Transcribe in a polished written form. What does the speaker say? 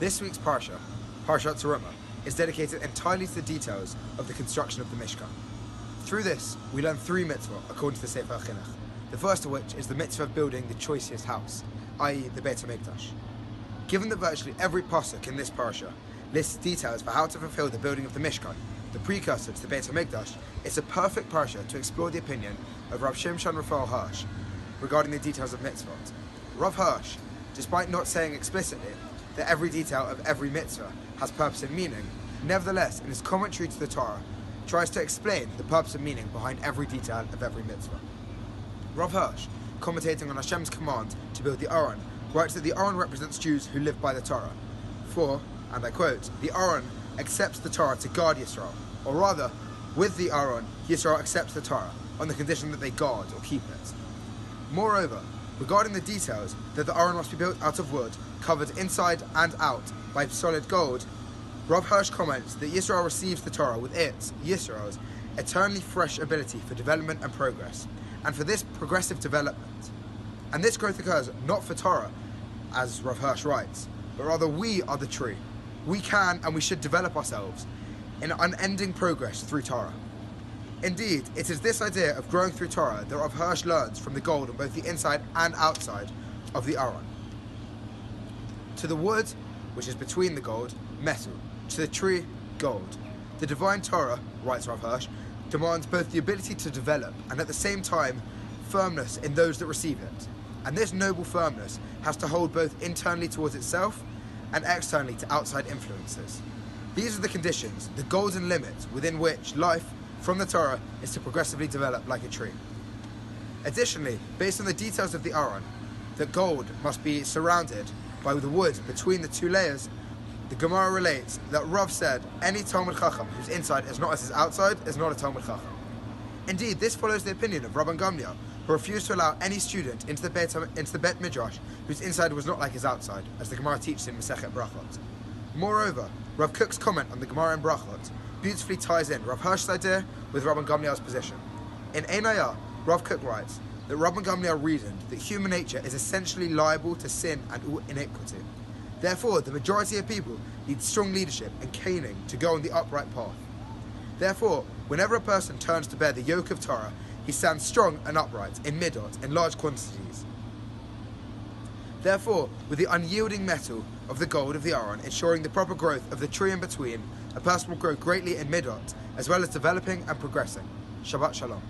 This week's Parshat Terumah, is dedicated entirely to the details of the construction of the Mishkan. Through this, we learn three mitzvot according to the Sefer HaChinuch, the first of which is the mitzvah of building the choicest house, i.e. the Beit HaMikdash. Given that virtually every pasuk in this parsha lists details for how to fulfill the building of the Mishkan, the precursor to the Beit HaMikdash, it's a perfect parsha to explore the opinion of Rav Shimshon Raphael Hirsch regarding the details of mitzvot. Rav Hirsch, despite not saying explicitly that every detail of every mitzvah has purpose and meaning, nevertheless, in his commentary to the Torah, tries to explain the purpose and meaning behind every detail of every mitzvah. Rav Hirsch, commentating on Hashem's command to build the Aron, writes that the Aron represents Jews who live by the Torah. For, and I quote, the Aron accepts the Torah to guard Yisrael, or rather, with the Aron, Yisrael accepts the Torah, on the condition that they guard or keep it. Moreover, regarding the details that the Aron must be built out of wood, covered inside and out by solid gold, Rav Hirsch comments that Yisrael receives the Torah with its, Yisrael's, eternally fresh ability for development and progress, and for this progressive development. And this growth occurs not for Torah, as Rav Hirsch writes, but rather we are the tree. We can and we should develop ourselves in unending progress through Torah. Indeed, it is this idea of growing through Torah that Rav Hirsch learns from the gold on both the inside and outside of the Aron. To the wood, which is between the gold, metal. To the tree, gold. The divine Torah, writes Rav Hirsch, demands both the ability to develop and at the same time firmness in those that receive it. And this noble firmness has to hold both internally towards itself and externally to outside influences. These are the conditions, the golden limits within which life from the Torah is to progressively develop like a tree. Additionally, based on the details of the Aron, the gold must be surrounded by the wood between the two layers. The Gemara relates that Rav said, any Talmud Chacham whose inside is not as his outside is not a Talmud Chacham. Indeed, this follows the opinion of Rabban Gamliel, who refused to allow any student into the Bet Midrash whose inside was not like his outside, as the Gemara teaches in Masechet Brachot. Moreover, Rav Kook's comment on the Gemara in Brachot beautifully ties in Rav Hirsch's idea with Rabban Gamliel's position. In Einayah, Rav Kook writes that Rabban Gamliel reasoned that human nature is essentially liable to sin and iniquity. Therefore, the majority of people need strong leadership and caning to go on the upright path. Therefore, whenever a person turns to bear the yoke of Torah, he stands strong and upright in midot in large quantities. Therefore, with the unyielding metal of the gold of the Aron ensuring the proper growth of the tree in between, a person will grow greatly in midot, as well as developing and progressing. Shabbat Shalom.